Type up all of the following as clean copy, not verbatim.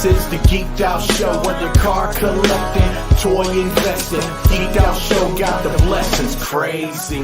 This is the Geeked Out Show, whether car collecting, toy investing. Geeked Out Show got the blessings, crazy.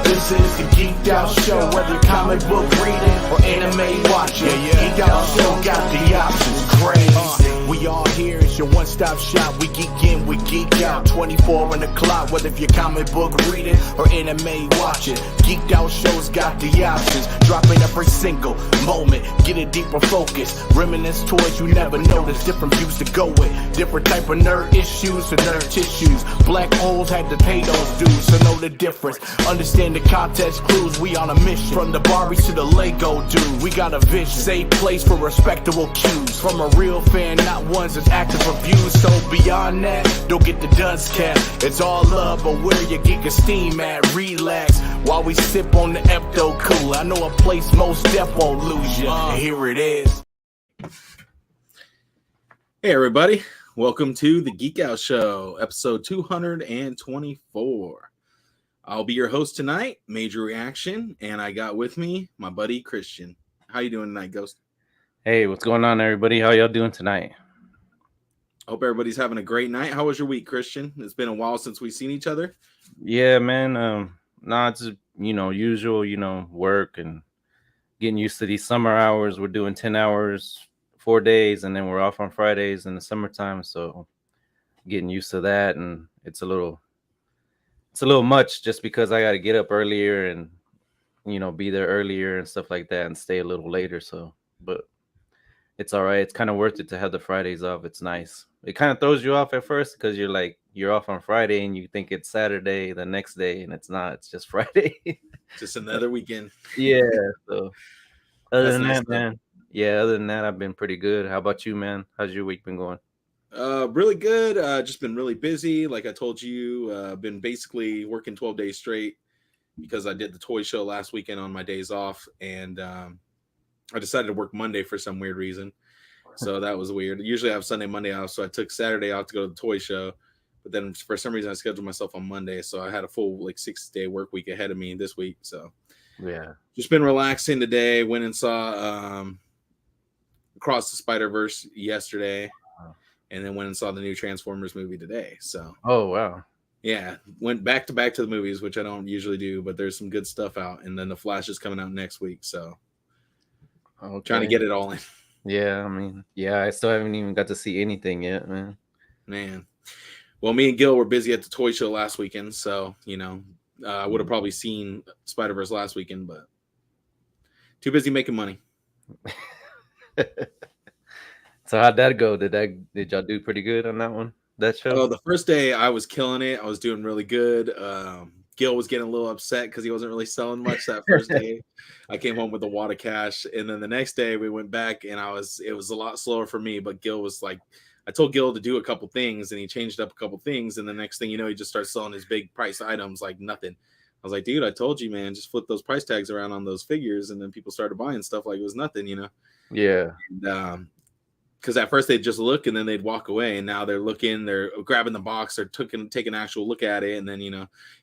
This is the Geeked Out Show, whether comic book reading or anime watching. Geeked Out Show got the options, crazy. We all here, it's your one-stop shop. We geek in, we geek out, 24 on the clock. Whether if you're comic book reading or anime watching, Geeked Out Show's got the options. Dropping every single moment, get a deeper focus. Reminisce toys you never noticed, different views to go with. Different type of nerd issues or nerd tissues. Black holes had to pay those dues, so know the difference. Understand the context clues, we on a mission. From the Barbies to the Lego dude, we got a vision. Safe place for respectable cues. From a real fan, not ones that's active reviews. So beyond that, don't get the dust cap. It's all love, but where your geek esteem at? Relax while we sip on the Epto Cooler. I know a place most deaf won't lose you. Here it is. Hey everybody, welcome to the Geek Out Show, episode 224. I'll be your host tonight, Major Reaction, and I got with me my buddy Christian. How you doing tonight, Ghost? Hey, what's going on, everybody? How y'all doing tonight? Hope everybody's having a great night. How was your week, Christian? It's been a while since we've seen each other. Yeah, man. It's just, usual, work and getting used to these summer hours. We're doing 10 hours, 4 days, and then we're off on Fridays in the summertime. So getting used to that, and it's a little much just because I got to get up earlier and, be there earlier and stuff like that and stay a little later. So, but it's all right. It's kind of worth it to have the Fridays off. It's nice. It kind of throws you off at first because you're off on Friday and you think it's Saturday the next day, and it's not. It's just Friday. Just another weekend. Yeah. So other than nice that, man. Yeah, other than that, I've been pretty good. How about you, man? How's your week been going? Really good. Just been really busy. Like I told you, been basically working 12 days straight because I did the toy show last weekend on my days off, and I decided to work Monday for some weird reason. So that was weird. Usually I have Sunday, Monday off, so I took Saturday off to go to the toy show. But then for some reason I scheduled myself on Monday, so I had a full 6-day work week ahead of me this week. So yeah, just been relaxing today. Went and saw Across the Spider-Verse yesterday, and then went and saw the new Transformers movie today. So oh wow, yeah, went back to the movies, which I don't usually do, but there's some good stuff out, and then the Flash is coming out next week, so trying to get it all in. Yeah, I still haven't even got to see anything yet, man. Well, me and Gil were busy at the toy show last weekend, so I would have probably seen Spider-Verse last weekend, but too busy making money. So how'd that go? Did y'all do pretty good on that one? That show? Oh, the first day I was killing it. I was doing really good. Gil was getting a little upset because he wasn't really selling much that first day. I came home with a wad of cash, and then the next day we went back, and it was a lot slower for me. But Gil was like, I told Gil to do a couple things, and he changed up a couple things, and the next thing you know, he just starts selling his big price items like nothing. I was like, dude, I told you, man, just flip those price tags around on those figures, and then people started buying stuff like it was nothing, Yeah. And, because at first they'd just look and then they'd walk away, and now they're looking, they're grabbing the box, they're taking an actual look at it, and then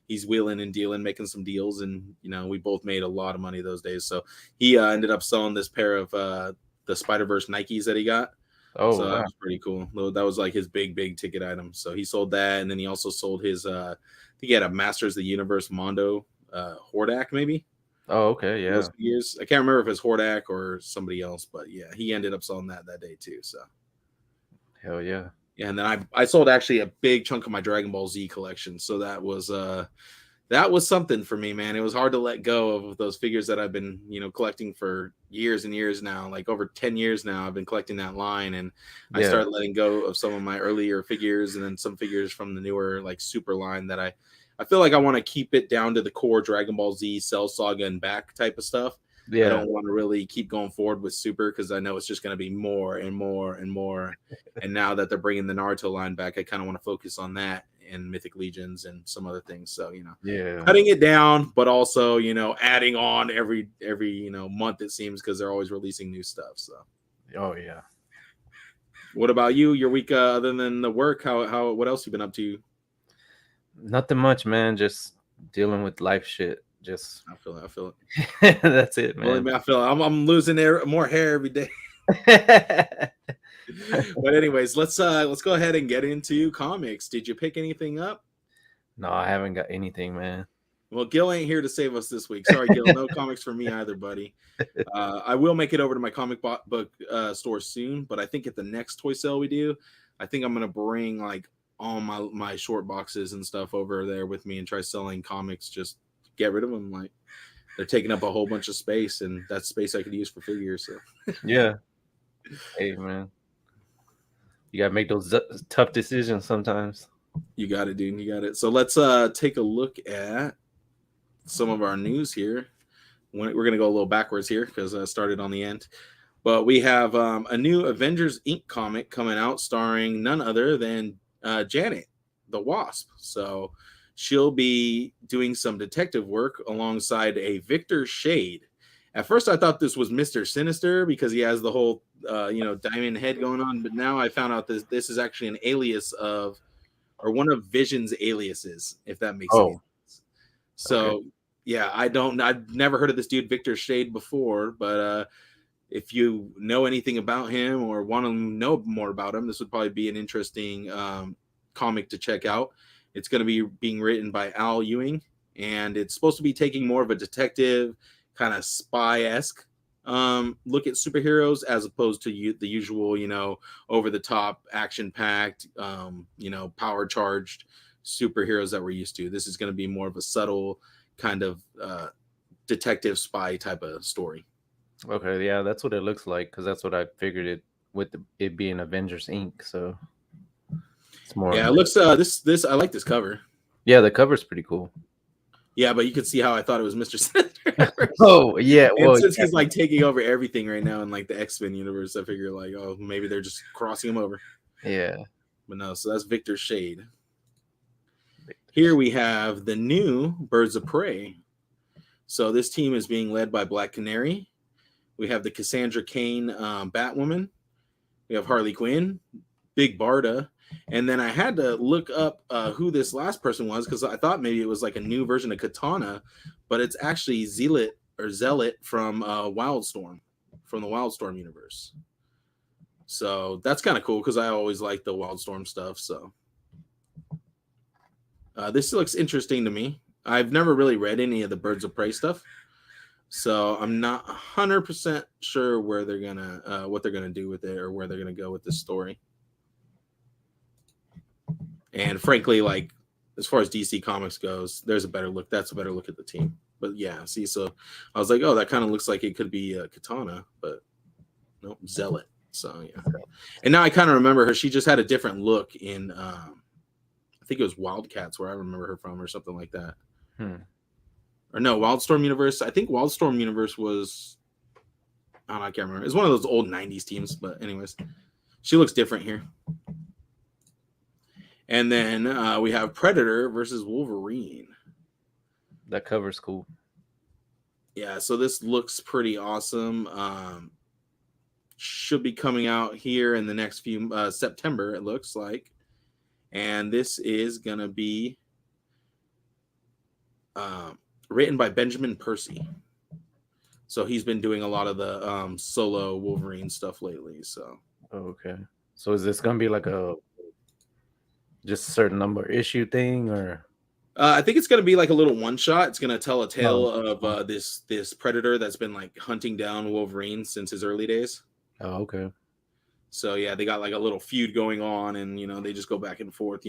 he's wheeling and dealing, making some deals, and we both made a lot of money those days. So he ended up selling this pair of the Spider-Verse Nikes that he got. Oh, so wow. That was pretty cool. That was like his big ticket item. So he sold that, and then he also sold his I think he had a Masters of the Universe Mondo Hordak maybe. Oh, okay, yeah. Those years. I can't remember if it's Hordak or somebody else, but yeah, he ended up selling that day too. So, hell yeah. Yeah, and then I sold actually a big chunk of my Dragon Ball Z collection. So that was something for me, man. It was hard to let go of those figures that I've been collecting for years and years now, like over 10 years now. I've been collecting that line, and I started letting go of some of my earlier figures, and then some figures from the newer super line that I feel like I want to keep it down to the core Dragon Ball Z, Cell Saga, and back type of stuff. Yeah. I don't want to really keep going forward with Super because I know it's just going to be more and more and more. And now that they're bringing the Naruto line back, I kind of want to focus on that and Mythic Legions and some other things. So, cutting it down, but also, adding on every month, it seems, because they're always releasing new stuff. So, oh, yeah. What about you? Your week, other than the work, what else you been up to? Nothing much, man. Just dealing with life shit. I feel it. That's it, man. Well, I feel I'm losing more hair every day. But anyways, let's go ahead and get into comics. Did you pick anything up? No, I haven't got anything, man. Well, Gil ain't here to save us this week. Sorry, Gil. No comics for me either, buddy. I will make it over to my comic book store soon, but I think at the next toy sale we do, I think I'm gonna bring like all my short boxes and stuff over there with me and try selling comics. Just get rid of them. Like they're taking up a whole bunch of space, and that's space I could use for figures. So Yeah. Hey, man. You gotta make those tough decisions sometimes. you got it, dude. You got it. So let's take a look at some of our news here. We're going to go a little backwards here because I started on the end. But we have a new Avengers Inc. comic coming out starring none other than Janet, the Wasp. So she'll be doing some detective work alongside a Victor Shade. At first, I thought this was Mr. Sinister because he has the whole, diamond head going on. But now I found out that this is actually an alias of, or one of Vision's aliases, if that makes sense. So, okay. Yeah, I've never heard of this dude, Victor Shade, before. But if you know anything about him or want to know more about him, this would probably be an interesting comic to check out. It's going to be being written by Al Ewing, and it's supposed to be taking more of a detective, kind of spy-esque look at superheroes as opposed to the usual, over-the-top, action-packed, power-charged superheroes that we're used to. This is going to be more of a subtle kind of detective spy type of story. Okay, yeah, that's what it looks like because that's what I figured it with it being Avengers Inc. So it's more. Yeah, it looks. This I like this cover. Yeah, the cover's pretty cool. Yeah, but you could see how I thought it was Mr. Sinister. Oh, yeah. Well, since he's like taking over everything right now in like the X-Men universe, I figure like, oh, maybe they're just crossing him over. Yeah. But no, so that's Victor Shade. Here we have the new Birds of Prey. So this team is being led by Black Canary. We have the Cassandra Cain Batwoman. We have Harley Quinn, Big Barda. And then I had to look up who this last person was because I thought maybe it was like a new version of Katana, but it's actually Zealot from Wildstorm, from the Wildstorm universe. So that's kind of cool because I always like the Wildstorm stuff. So this looks interesting to me. I've never really read any of the Birds of Prey stuff, so I'm not 100% sure where they're gonna what they're gonna do with it or where they're gonna go with this story. And frankly, like as far as DC Comics goes, there's a better look. That's a better look at the team. But yeah, see, so I was like, oh, that kind of looks like it could be Katana, but nope, Zealot. So yeah, and now I kind of remember her. She just had a different look in, I think it was Wildcats, where I remember her from, or something like that. Or no, Wildstorm Universe. I think Wildstorm Universe was, I don't know, I can't remember. It's one of those old '90s teams, but anyways, she looks different here. And then we have Predator versus Wolverine. That cover's cool. Yeah, so this looks pretty awesome. Should be coming out here in the next few September, it looks like. And this is going to be written by Benjamin Percy. So he's been doing a lot of the solo Wolverine stuff lately. So okay. So is this going to be like just a certain number issue thing, or I think it's going to be like a little one shot. It's going to tell a tale of this Predator that's been like hunting down Wolverine since his early days. Oh, okay. So yeah, they got like a little feud going on, and they just go back and forth.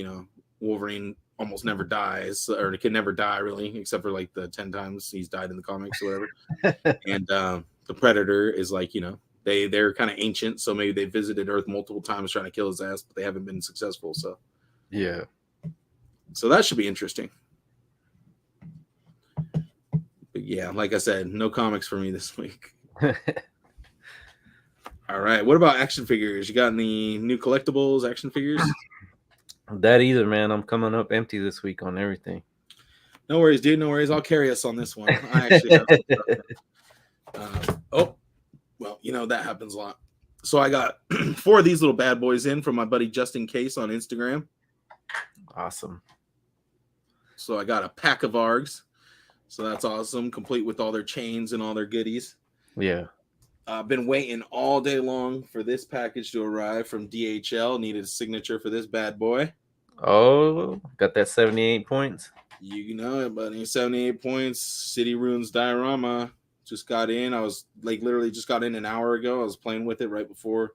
Wolverine almost never dies, or can never die really, except for like the 10 times he's died in the comics or whatever. And the Predator is like, they're kind of ancient, so maybe they visited Earth multiple times trying to kill his ass, but they haven't been successful. So yeah, so that should be interesting. But yeah, like I said, no comics for me this week. All right, what about action figures? You got any new collectibles, action figures? That either, man. I'm coming up empty this week on everything. No worries, dude. No worries. I'll carry us on this one. I actually have that happens a lot. So I got 4 of these little bad boys in from my buddy Justin Case on Instagram. Awesome. So I got a pack of ARGs. So that's awesome, complete with all their chains and all their goodies. Yeah. I've been waiting all day long for this package to arrive from DHL. Needed a signature for this bad boy. Oh, got that 78 points. You know it, buddy. 78 points. City Ruins diorama. Just got in. I was like literally just got in an hour ago. I was playing with it right before.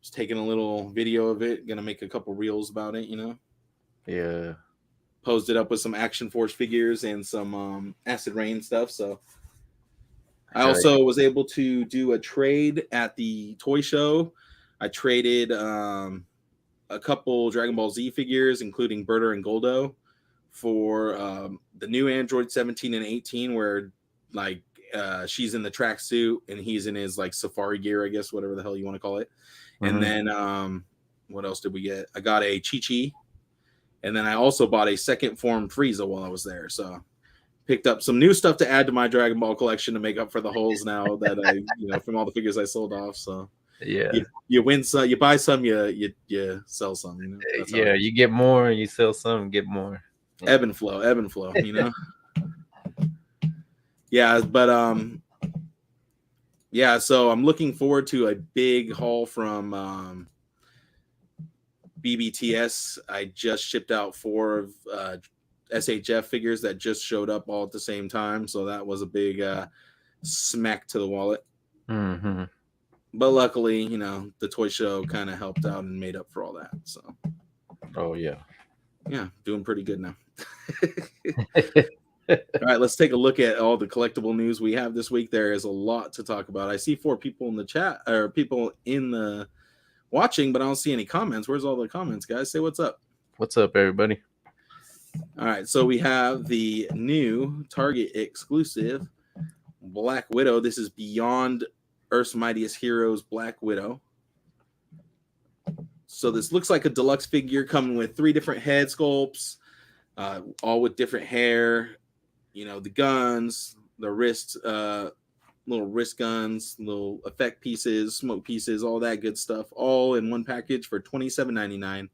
Just taking a little video of it. Gonna make a couple reels about it, you know. Yeah. Posed it up with some Action Force figures and some Acid Rain stuff. So I also was able to do a trade at the toy show. I traded a couple Dragon Ball Z figures, including Berta and Goldo, for the new Android 17 and 18, where like she's in the tracksuit and he's in his like safari gear, I guess, whatever the hell you want to call it. And then what else did we get? I got a Chi-Chi. And then I also bought a second form Frieza while I was there. So picked up some new stuff to add to my Dragon Ball collection to make up for the holes now that I, you know, from all the figures I sold off. So yeah, you win some, you buy some, you sell some. You know? Yeah, you get more, you sell some, get more. Yeah. Ebb and flow, you know. Yeah, but yeah. So I'm looking forward to a big haul from BBTS. I just shipped out 4 of SHF figures that just showed up all at the same time, so that was a big smack to the wallet. But luckily, you know, the toy show kind of helped out and made up for all that. So yeah, doing pretty good now. All right, let's take a look at all the collectible news we have this week. There is a lot to talk about. I see 4 people in the chat, or people in the watching, but I don't see any comments. Where's all the comments, guys? Say what's up. What's up, everybody? All right, so we have the new Target exclusive Black Widow. This is Beyond Earth's Mightiest Heroes Black Widow. So this looks like a deluxe figure coming with 3 different head sculpts, all with different hair. You know, the guns, the wrist, little wrist guns, little effect pieces, smoke pieces, all that good stuff, all in one package for $27.99.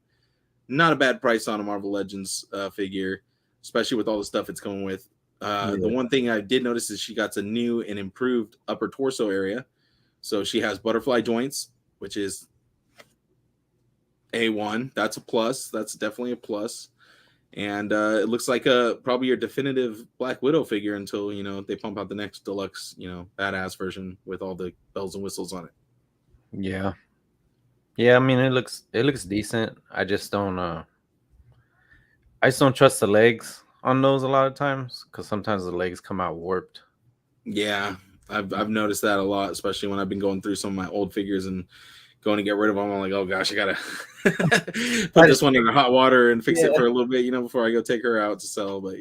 Not a bad price on a Marvel Legends figure, especially with all the stuff it's coming with. The one thing I did notice is she got a new and improved upper torso area. So she has butterfly joints, which is A1. That's a plus. That's definitely a plus. And it looks like probably your definitive Black Widow figure until, you know, they pump out the next deluxe, you know, badass version with all the bells and whistles on it. Yeah. Yeah, I mean it looks decent. I just don't trust the legs on those a lot of times, because sometimes the legs come out warped. Yeah, I've noticed that a lot, especially when I've been going through some of my old figures and going to get rid of them. I'm like, oh gosh, I gotta put this one in the hot water and fix it for a little bit, you know, before I go take her out to sell. But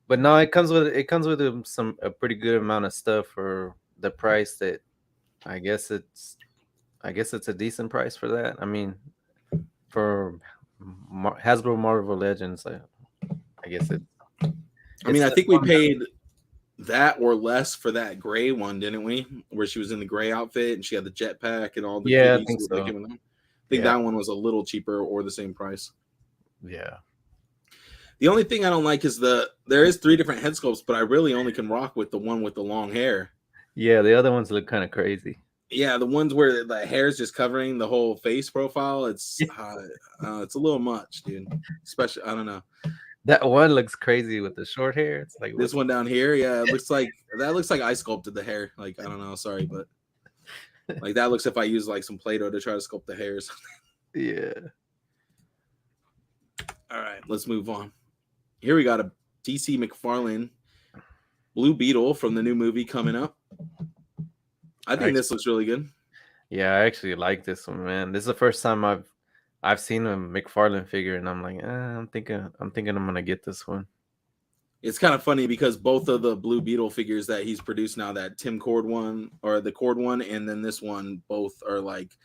but no, it comes with a pretty good amount of stuff for the price that I guess it's a decent price for that. I mean, for Hasbro Marvel Legends, I guess it. I mean, I think we paid that or less for that gray one, didn't we? Where she was in the gray outfit and she had the jetpack and all the I think so. I think that one was a little cheaper or the same price. Yeah. The only thing I don't like is there is 3 different head sculpts, but I really only can rock with the one with the long hair. Yeah, the other ones look kind of crazy. Yeah, the ones where the hair is just covering the whole face profile, it's a little much, dude. Especially, I don't know. That one looks crazy with the short hair. It's like this one down here. Yeah, it looks like I sculpted the hair. Like, I don't know. Sorry, but like that looks if I use like some Play-Doh to try to sculpt the hair or something. Yeah. All right, let's move on. Here we got a DC McFarlane Blue Beetle from the new movie coming up. I think this looks really good. Yeah, I actually like this one, man. This is the first time I've seen a McFarlane figure, and I'm like, I'm thinking I'm gonna get this one. It's kind of funny because both of the Blue Beetle figures that he's produced now, that Tim Cord one or the Cord one, and then this one, both are like,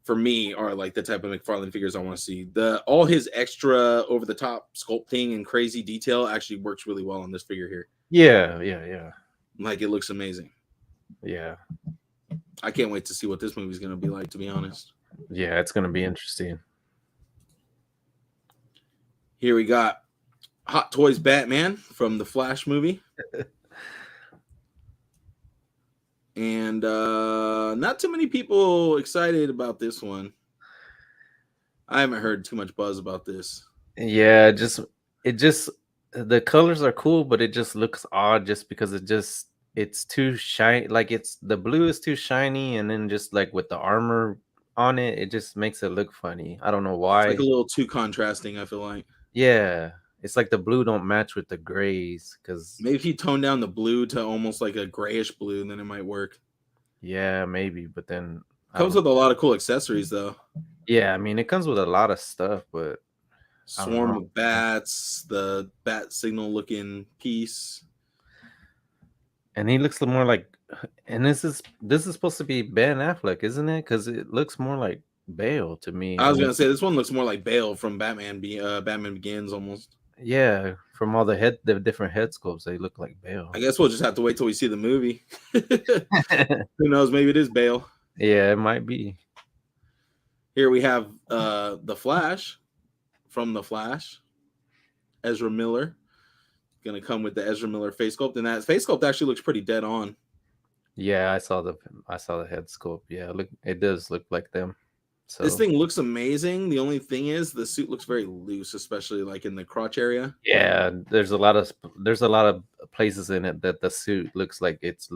for me, are like the type of McFarlane figures I want to see. All his extra over the top sculpting and crazy detail actually works really well on this figure here. Yeah. Like, it looks amazing. Yeah. I can't wait to see what this movie's going to be like, to be honest. Yeah, it's going to be interesting. Here we got Hot Toys Batman from the Flash movie. And not too many people excited about this one. I haven't heard too much buzz about this. Yeah, it just the colors are cool, but it just looks odd just because it's too shiny. Like it's the blue is too shiny, and then just like with the armor on it, it just makes it look funny. I don't know It's like why. a little too contrasting, I feel like. Yeah, it's like the blue don't match with the grays because Maybe if you tone down the blue to almost like a grayish blue, then it might work. yeah, maybe, but then I Comes don't. with a lot of cool accessories though. Yeah, I mean it comes with a lot of stuff, but I don't Swarm know. of bats, the bat signal looking piece. And he looks more like, and this is supposed to be Ben Affleck, isn't it? Because it looks more like Bale to me. I was gonna say this one looks more like Bale from Batman Begins almost. Yeah, from all the different head sculpts, they look like Bale. I guess we'll just have to wait till we see the movie. Who knows? Maybe it is Bale. Yeah, it might be. Here we have the Flash from the Flash, Ezra Miller. Gonna come with the Ezra Miller face sculpt, and that face sculpt actually looks pretty dead on. Yeah, I saw the head sculpt. Yeah, look, it does look like them. So This thing looks amazing. The only thing is the suit looks very loose, especially like in the crotch area. yeah, there's a lot of places in it that the suit looks like it's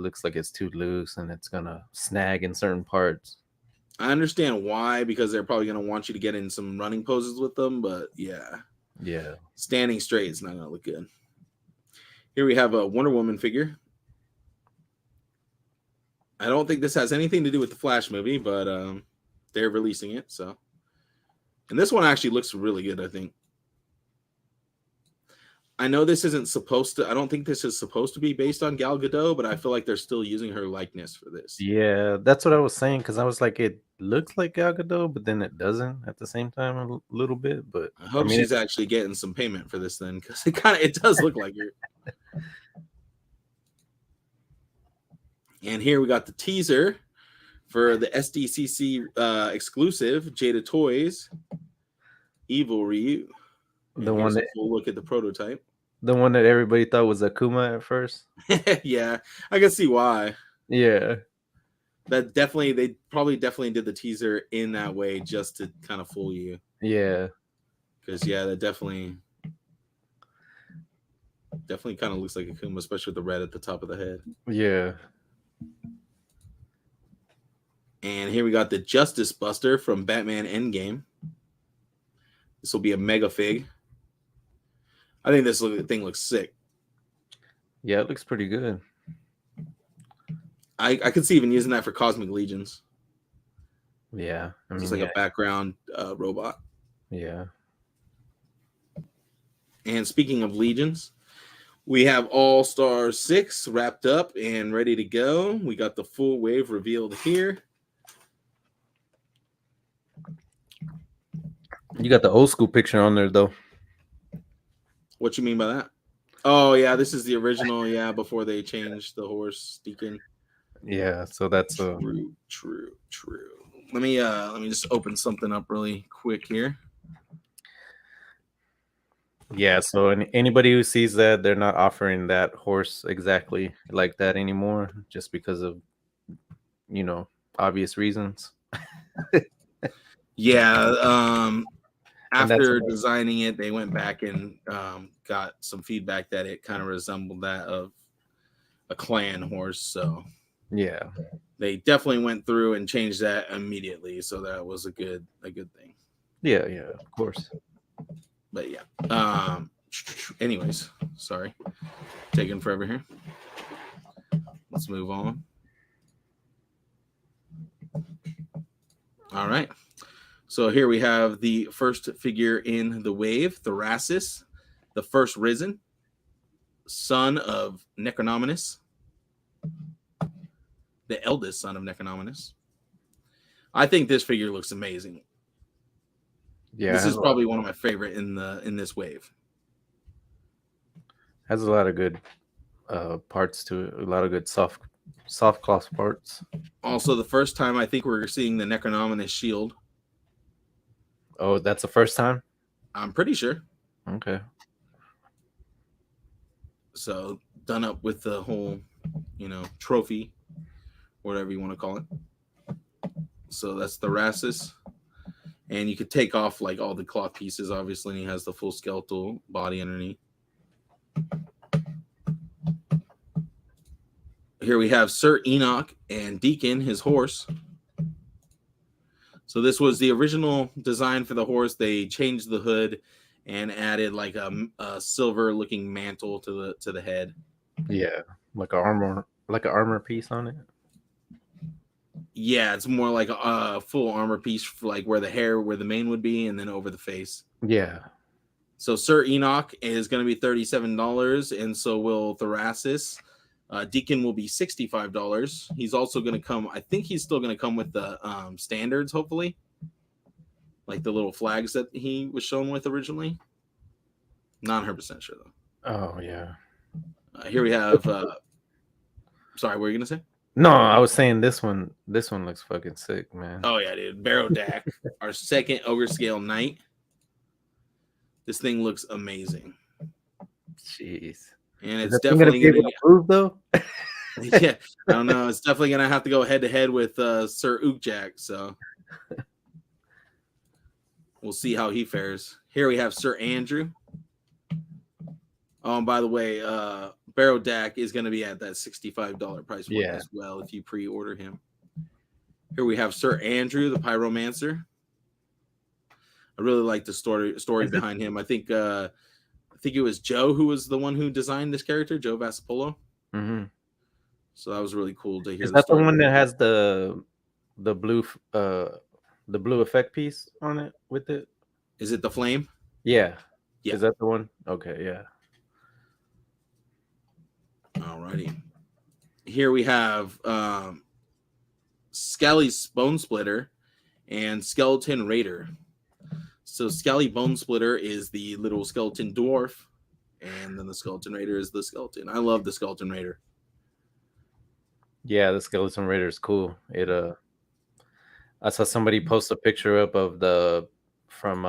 too loose and it's gonna snag in certain parts. I understand why, because they're probably gonna want you to get in some running poses with them, but yeah, Yeah, standing straight is not gonna look good. Here we have a Wonder Woman figure. I don't think this has anything to do with the Flash movie, but they're releasing it. So, and this one actually looks really good, I think. I know this isn't supposed to. I don't think this is supposed to be based on Gal Gadot, but I feel like they're still using her likeness for this. yeah, that's what I was saying because I was like, it looks like Gal Gadot, but then it doesn't at the same time little bit. But I hope mean, she's actually getting some payment for this then, because it does look like her. And here we got the teaser for the SDCC exclusive Jada Toys Evil Ryu. And the one here's a that full look at the prototype. everybody thought was Akuma at first. Yeah, I can see why. Yeah, They probably definitely did the teaser in that way just to kind of fool you. yeah, Because yeah, that definitely kind of looks like Akuma, especially with the red at the top of the head. yeah. And here we got the Justice Buster from Batman Endgame. This will be a mega fig. I think this thing looks sick. Yeah, it looks pretty good. I could see even using that for Cosmic Legions. Yeah, I mean, Just like yeah, a background robot. yeah. And speaking of Legions, we have All Star 6 wrapped up and ready to go. We got the full wave revealed here. You got the old school picture on there though. What you mean by that? Oh yeah, this is the original. Yeah, before they changed the horse Deacon. Yeah, so that's True. Let me just open something up really quick here. yeah. So anybody who sees that, they're not offering that horse exactly like that anymore, just because of obvious reasons. Yeah, And that's after what- designing it, they went back and got some feedback that it kind of resembled that of a clan horse. So Yeah, they definitely went through and changed that immediately. So that was a good thing. yeah, of course. But yeah. Anyways, sorry, taking forever here. Let's move on. All right. So here we have the first figure in the wave, Thrasis, the first risen, son of Necronominus, the eldest son of Necronominus. I think this figure looks amazing. Yeah, This is probably one of my favorite in this wave. has a lot of good parts to it. A lot of good soft cloth parts. Also, the first time I think we're seeing the Necronominus shield. Oh, that's the first time? I'm pretty sure. Okay. So done up with the whole, trophy whatever you want to call it. So that's thoracis. And you could take off like all the cloth pieces, obviously, and he has the full skeletal body underneath. Here we have Sir Enoch and Deacon, his horse. So this was the original design for the horse. They changed the hood and added like a silver-looking mantle to the head. Yeah, like an armor piece on it. Yeah, it's more like a full armor piece, for like where the mane would be, and then over the face. Yeah. So Sir Enoch is going to be $37, and so will Thoracis. Deacon will be $65. He's also going to come. I think he's still going to come with the standards, hopefully, like the little flags that he was shown with originally. Not 100% sure though. Oh yeah. Here we have. Sorry, what were you gonna say? No, I was saying this one. This one looks fucking sick, man. Oh yeah, dude. Barodak, our second ogre scale knight. This thing looks amazing. Jeez. And it's definitely gonna be approved though. Yeah, I don't know. It's definitely gonna have to go head to head with Sir Ukjak. So we'll see how he fares. Here we have Sir Andrew. Oh, and by the way, Barodak is going to be at that $65 price point as well if you pre-order him. Here we have Sir Andrew, the Pyromancer. I really like the story behind him. I think it was Joe who was the one who designed this character, Joe Vassapolo. Mm-hmm. So that was really cool to hear. Is that the one that has the blue effect piece on it with it? Is it the flame? Yeah. Yeah. Is that the one? Okay, yeah. Alrighty. Here we have Scally's Bone Splitter and Skeleton Raider. So Scally Bone Splitter is the little skeleton dwarf, and then the Skeleton Raider is the skeleton. I love the Skeleton Raider. Yeah, the Skeleton Raider is cool. It I saw somebody post a picture up of from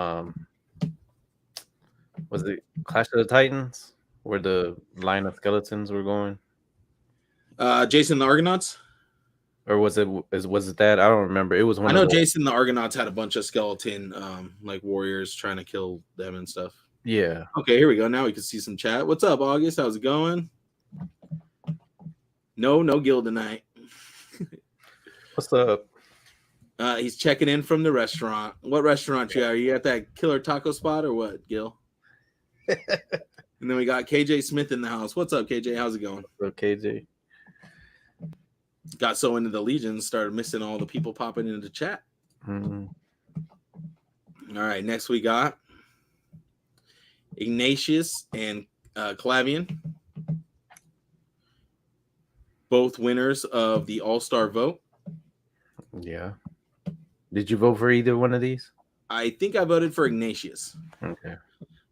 was it Clash of the Titans, where the line of skeletons were going? Jason the Argonauts? Or was it that? I don't remember. It was one. I know Jason the Argonauts had a bunch of skeleton like warriors trying to kill them and stuff. Yeah. Okay, here we go. Now we can see some chat. What's up, August? How's it going? No Gil tonight. What's up? He's checking in from the restaurant. What restaurant you at? Are you at that killer taco spot or what, Gil? And then we got KJ Smith in the house. What's up, KJ? How's it going? What's up, KJ? Got so into the Legion, started missing all the people popping into the chat. Mm-hmm. All right, next we got Ignatius and Clavian, both winners of the All-Star vote. Yeah. Did you vote for either one of these? I think I voted for Ignatius. Okay.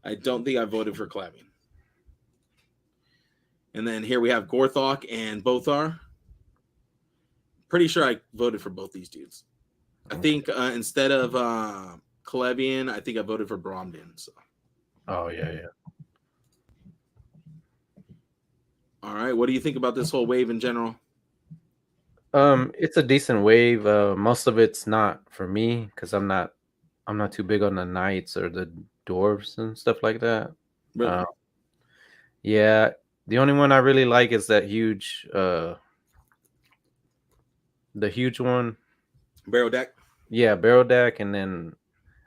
I don't think I voted for Clavian. And then here we have Gorthok and Bothar. Pretty sure I voted for both these dudes. I think instead of Clavian, I think I voted for Bromden. So. Oh, yeah. All right. What do you think about this whole wave in general? It's a decent wave. Most of it's not for me because I'm not too big on the knights or the dwarves and stuff like that. Really? Yeah. The only one I really like is that huge, the huge one. Barodak? Yeah, Barodak. And then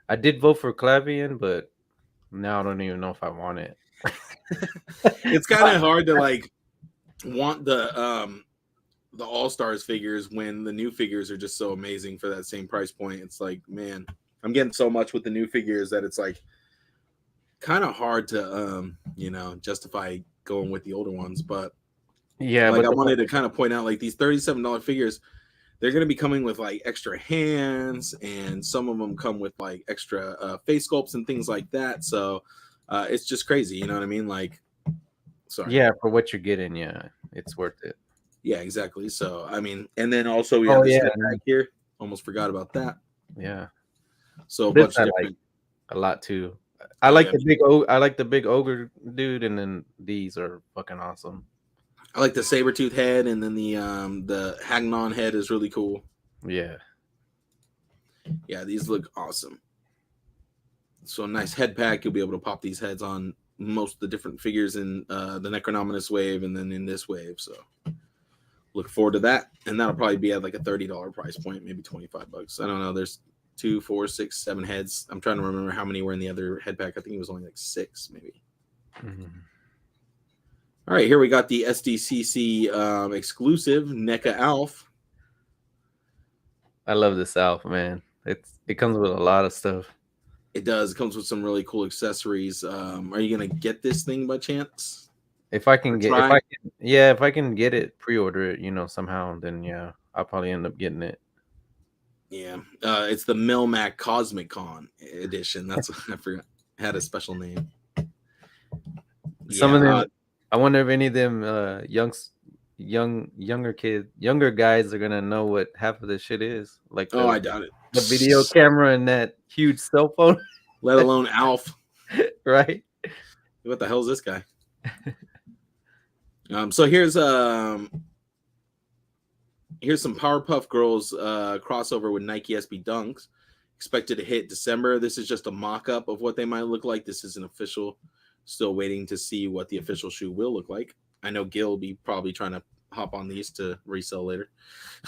I did vote for Clavian, but now I don't even know if I want it. It's kind of hard to like want the All-Stars figures when the new figures are just so amazing for that same price point. It's like, man, I'm getting so much with the new figures that it's like kind of hard to justify going with the older ones. But yeah, like I wanted to kind of point out, like these $37 figures, they're going to be coming with like extra hands, and some of them come with like extra face sculpts and things like that. So it's just crazy, you know what I mean? Like, sorry. Yeah, for what you're getting, yeah, it's worth it. Yeah, exactly. So I mean, and then also we have this back here. Almost forgot about that. Yeah. So a bunch of different... like a lot too. I like the big ogre dude, and then these are fucking awesome. I like the saber tooth head, and then the Hagnon head is really cool. Yeah. Yeah, these look awesome. So a nice head pack. You'll be able to pop these heads on most of the different figures in the Necronominus wave, and then in this wave. So look forward to that, and that'll probably be at like a $30 price point, maybe $25. I don't know. There's 2, 4, 6, 7 heads. I'm trying to remember how many were in the other head pack. I think it was only like 6, maybe. Mm-hmm. All right, here we got the SDCC exclusive NECA Alf. I love this Alf, man. It comes with a lot of stuff. It does. It comes with some really cool accessories. Are you gonna get this thing by chance? If I can if I can get it, pre-order it, somehow, then yeah, I'll probably end up getting it. Yeah, it's the Melmac Cosmic Con edition. That's I forgot. It had a special name. Some of them, I wonder if any of them younger guys are gonna know what half of this shit is. Like, I doubt it. The video camera and that huge cell phone, let alone Alf. Right? What the hell is this guy? So here's some Powerpuff Girls crossover with Nike SB Dunks, expected to hit December. This is just a mock-up of what they might look like. This isn't official. Still waiting to see what the official shoe will look like. I know Gil will be probably trying to hop on these to resell later.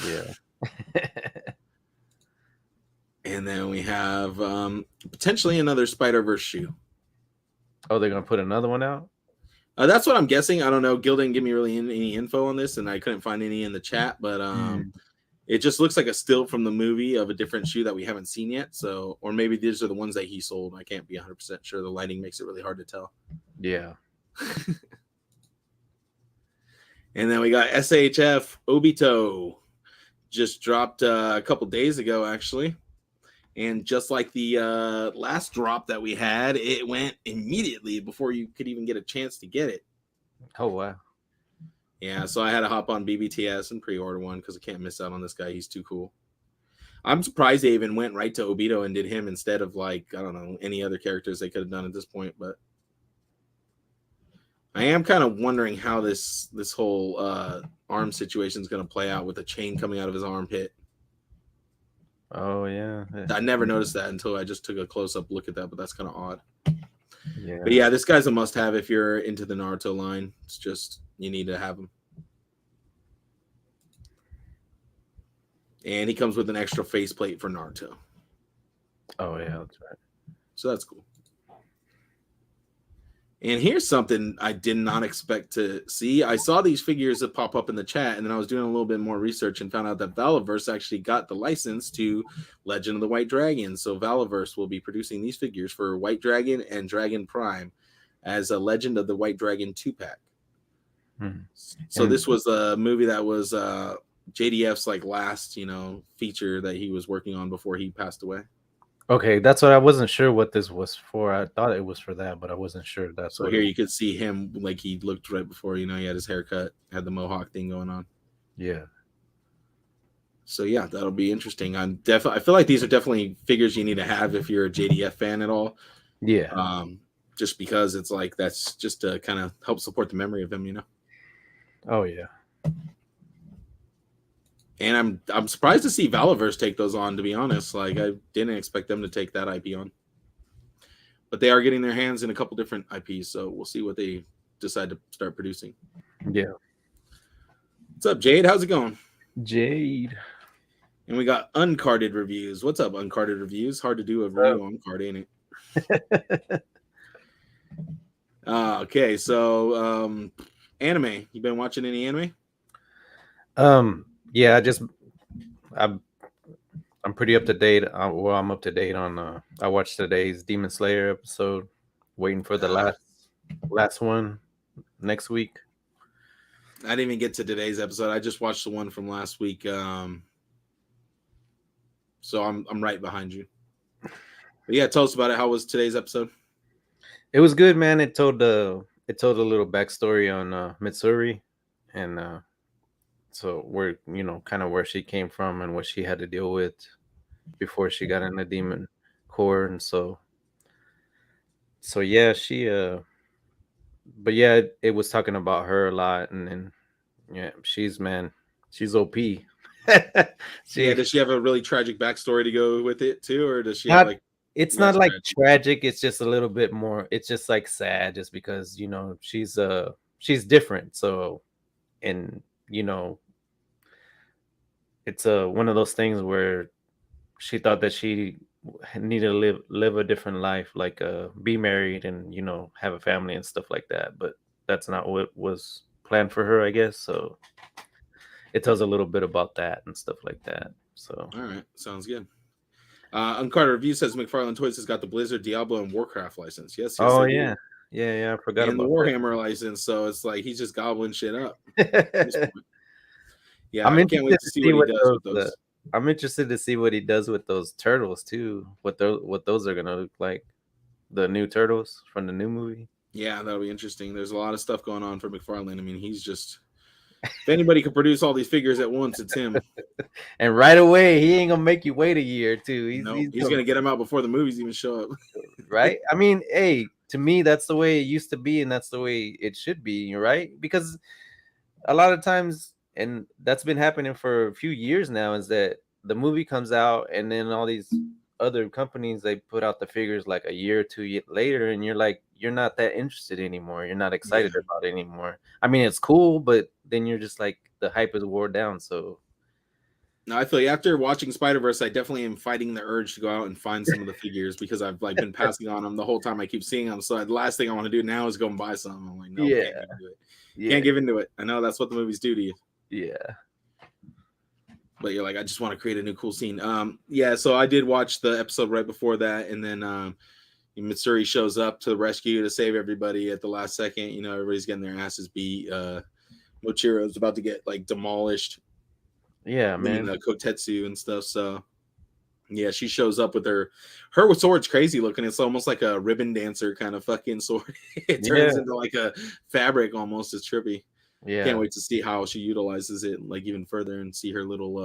Yeah. And then we have potentially another Spider-Verse shoe. Oh, they're going to put another one out? That's what I'm guessing. I don't know. Gil didn't give me really any info on this, and I couldn't find any in the chat. But it just looks like a still from the movie of a different shoe that we haven't seen yet. So, or maybe these are the ones that he sold. I can't be 100% sure. The lighting makes it really hard to tell. Yeah. And then we got SHF Obito. Just dropped a couple days ago, actually. And just like the last drop that we had, it went immediately before you could even get a chance to get it. Oh, wow. Yeah, so I had to hop on BBTS and pre-order one because I can't miss out on this guy. He's too cool. I'm surprised they even went right to Obito and did him instead of, like, I don't know, any other characters they could have done at this point. But I am kind of wondering how this whole arm situation is going to play out with a chain coming out of his armpit. Oh, yeah. I never noticed that until I just took a close-up look at that, but that's kind of odd. Yeah. But yeah, this guy's a must-have if you're into the Naruto line. It's just, you need to have him. And he comes with an extra faceplate for Naruto. Oh, yeah, that's right. So that's cool. And here's something I did not expect to see. I saw these figures that pop up in the chat, and then I was doing a little bit more research and found out that Valaverse actually got the license to Legend of the White Dragon. So Valaverse will be producing these figures for White Dragon and Dragon Prime as a Legend of the White Dragon 2-pack. So this was a movie that was JDF's like last, feature that he was working on before he passed away. Okay, that's what I wasn't sure what this was for. I thought it was for that, but I wasn't sure. That's so here you could see him like he looked right before, he had his haircut, had the mohawk thing going on. Yeah. So yeah, that'll be interesting. I feel like these are definitely figures you need to have if you're a JDF fan at all. Yeah. Just because it's like that's just to kind of help support the memory of him, Oh yeah. And I'm surprised to see Valaverse take those on, to be honest. Like, I didn't expect them to take that IP on. But they are getting their hands in a couple different IPs, so we'll see what they decide to start producing. Yeah. What's up, Jade? How's it going? Jade. And we got uncarded reviews. What's up, uncarded reviews? Hard to do a review on card, ain't it? Okay, so anime. You been watching any anime? Yeah, I'm pretty up to date. I'm up to date on. I watched today's Demon Slayer episode. Waiting for the last one next week. I didn't even get to today's episode. I just watched the one from last week. So I'm right behind you. But yeah, tell us about it. How was today's episode? It was good, man. It told a little backstory on Mitsuri, and so where kind of where she came from and what she had to deal with before she got in the demon core. And so yeah, she but yeah, it was talking about her a lot, and then Yeah, she's OP. Yeah, she does she have a really tragic backstory to go with it too, or does she have not like it's not less like tragic? tragic, it's just a little bit more, it's just like sad just because she's different. So, and it's one of those things where she thought that she needed to live a different life, like be married and have a family and stuff like that, but that's not what was planned for her, I guess. So it tells a little bit about that and stuff like that. So All right, sounds good. Uncarter Review says McFarlane Toys has got the Blizzard, Diablo, and Warcraft license. Yes, oh they yeah, do. yeah, I forgot And the about Warhammer license. So it's like he's just gobbling shit up at this that. point. Yeah, I'm I can't interested wait to to see see what he what does with those those. I'm interested to see what he does with those turtles too, what those are gonna look like, the new turtles from the new movie. Yeah, that'll be interesting. There's a lot of stuff going on for McFarlane. I mean, he's just if anybody could produce all these figures at once, it's him. And right away, he ain't gonna make you wait a year or two. No, He's he's gonna get them out before the movies even show up. right. I mean, hey, to me, that's the way it used to be, and that's the way it should be, right? Because a lot of times, and that's been happening for a few years now, is that the movie comes out, and then all these other companies, they put out the figures like a year or two later, and you're like, you're not that interested anymore. You're not excited Yeah. about it anymore. I mean, it's cool, but then you're just like, the hype is wore down. So No, I feel like after watching Spider-Verse, I definitely am fighting the urge to go out and find some of the figures because I've like been passing on them the whole time. I keep seeing them. So the last thing I want to do now is go and buy some. I'm like, nope, can't yeah, give into it. yeah, Can't give into it. I know that's what the movies do to you. yeah. But you're like, I just want to create a new cool scene. Yeah, so I did watch the episode right before that, and then Mitsuri shows up to the rescue to save everybody at the last second. You know, everybody's getting their asses beat. Mochiro's about to get like demolished. Yeah, I mean, man. Kotetsu and stuff. So yeah, she shows up with her sword's crazy looking. It's almost like a ribbon dancer kind of fucking sword. It turns Yeah, into like a fabric almost. It's trippy. Can't yeah. wait to see how she utilizes it like even further and see her little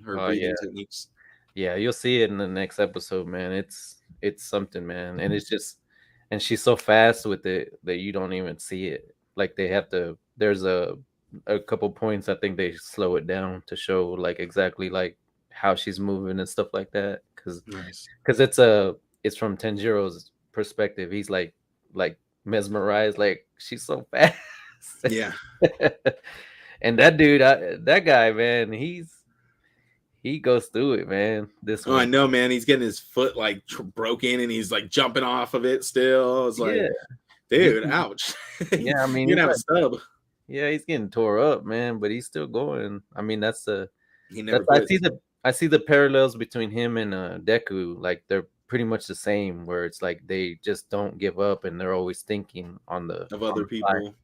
her Oh yeah, breathing techniques. yeah. You'll see it in the next episode, man. It's something, man, and it's just, and she's so fast with it that you don't even see it. Like they have to. There's a couple points I think they slow it down to show like exactly like how she's moving and stuff like that. Nice. Because it's from Tanjiro's perspective. He's like mesmerized. Like she's so fast. Yeah. And that dude, that guy, man, he goes through it, man. This Oh, I one, know, man. He's getting his foot like broken and he's like jumping off of it still. It's yeah, like, dude, ouch. yeah. I mean, You're gonna have a stub. yeah, he's getting tore up, man, but he's still going. I mean, that's He never I quits. see the parallels between him and Deku. Like they're pretty much the same, where it's like they just don't give up and they're always thinking Of on other the fly. people.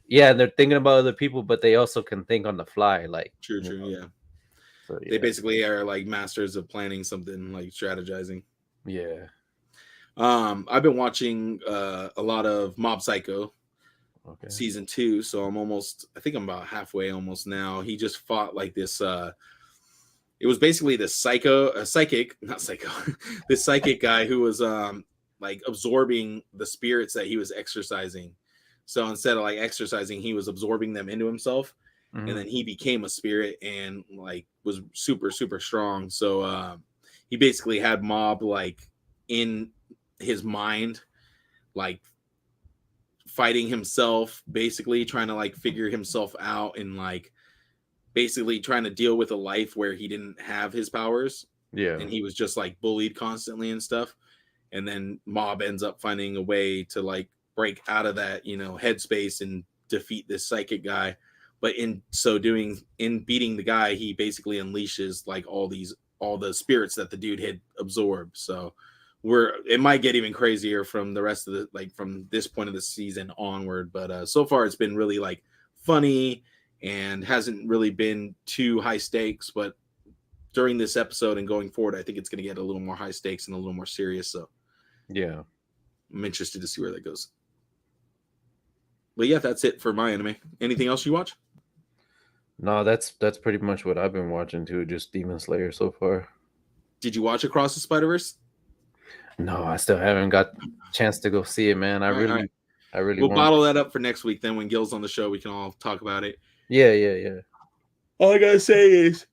Yeah, they're thinking about other people, but they also can think on the fly. Like, True, yeah. So They yeah, basically are like masters of planning something, like strategizing. yeah. I've been watching a lot of Mob Psycho Okay. season 2, so I think I'm about halfway almost now. He just fought like this it was basically this psychic this psychic guy who was like absorbing the spirits that he was exercising. So instead of like exercising, he was absorbing them into himself. Mhm. And then he became a spirit and like was super super strong. So he basically had Mob like in his mind, like fighting himself, basically trying to like figure himself out and like basically trying to deal with a life where he didn't have his powers Yeah. and he was just like bullied constantly and stuff. And then Mob ends up finding a way to like break out of that, you know, headspace and defeat this psychic guy. But in so doing, in beating the guy, he basically unleashes like all the spirits that the dude had absorbed. So it might get even crazier from the rest of the, like from this point of the season onward. But so far it's been really like funny and hasn't really been too high stakes. But during this episode and going forward, I think it's going to get a little more high stakes and a little more serious. So Yeah. I'm interested to see where that goes. But yeah, that's it for my anime. Anything else you watch? No, that's pretty much what I've been watching too. Just Demon Slayer so far. Did you watch Across the Spider-Verse? No, I still haven't got a chance to go see it, man. I All right. really We'll want. bottle that up for next week. Then when Gil's on the show, we can all talk about it. Yeah. All I gotta say is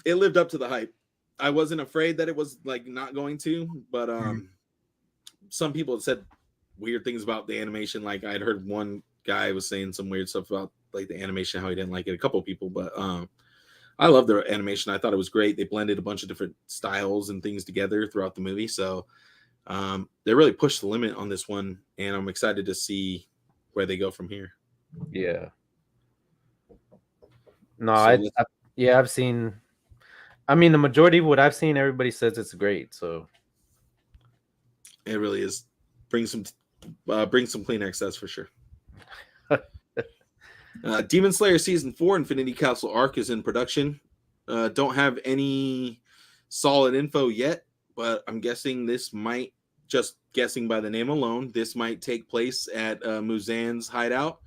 it lived up to the hype. I wasn't afraid that it was like not going to, but some people had said weird things about the animation. Like I'd heard one guy was saying some weird stuff about like the animation, how he didn't like it. A couple of people, but I love the animation. I thought it was great. They blended a bunch of different styles and things together throughout the movie. So they really pushed the limit on this one, and I'm excited to see where they go from here. Yeah. No, So I've seen. I mean, the majority of what I've seen, everybody says it's great. So it really is. Bring some Kleenex, that's for sure. Demon Slayer Season 4 Infinity Castle Arc is in production. Don't have any solid info yet, but I'm guessing this might, just guessing by the name alone, this might take place at Muzan's hideout,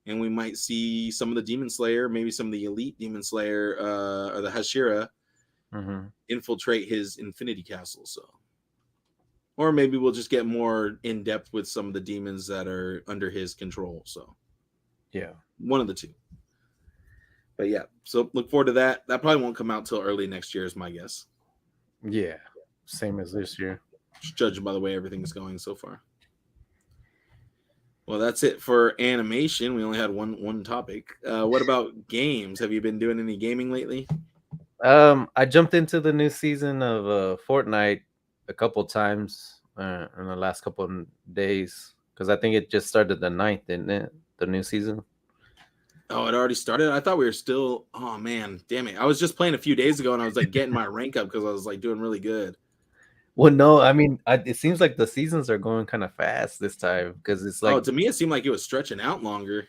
and we might see some of the Demon Slayer, maybe some of the elite Demon Slayer or the Hashira infiltrate his Infinity Castle. So, or maybe we'll just get more in depth with some of the demons that are under his control. So, yeah, one of the two. But yeah, so look forward to that. That probably won't come out till early next year, is my guess. Yeah, same as this year. Just judging by the way everything's going so far. Well, that's it for animation. We only had one topic. What about games? Have you been doing any gaming lately? I jumped into the new season of Fortnite a couple times in the last couple of days because I think it just started the 9th, didn't it? The new season. Oh, it already started? I thought we were still... Oh, man. Damn it. I was just playing a few days ago, and I was, like, getting my rank up because I was, like, doing really good. Well, no, I mean, it seems like the seasons are going kind of fast this time because it's like... Oh, to me, it seemed like it was stretching out longer.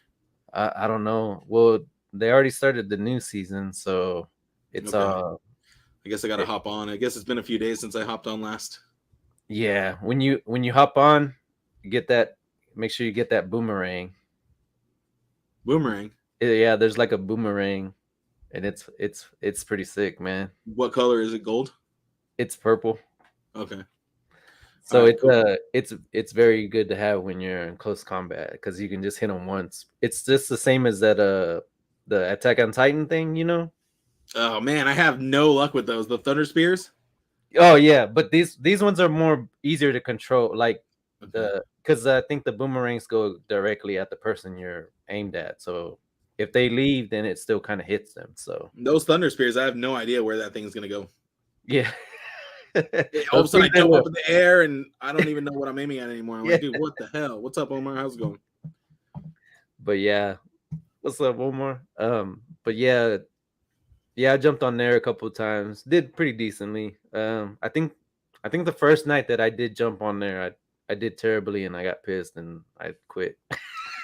I don't know. Well, they already started the new season, so it's... Okay. I guess I got to hop on. I guess it's been a few days since I hopped on last. Yeah, when you hop on, you get that... Make sure you get that boomerang. Boomerang? Yeah, there's like a boomerang, and it's pretty sick, man. What color is it? Gold? It's purple. Okay. So it's very good to have when you're in close combat because you can just hit them once. It's just the same as that the Attack on Titan thing, you know? Oh man, I have no luck with those. The Thunder Spears? Oh yeah, but these ones are more easier to control, like because I think the boomerangs go directly at the person you're aimed at. So if they leave, then it still kind of hits them. So those Thunder Spears, I have no idea where that thing's gonna go. Yeah. All of a sudden I jump up in the air and I don't even know what I'm aiming at anymore. I'm like, dude, what the hell? What's up, Omar? How's it going? But yeah, what's up, Omar? But yeah, I jumped on there a couple of times. Did pretty decently. I think the first night that I did jump on there, I did terribly and I got pissed and I quit.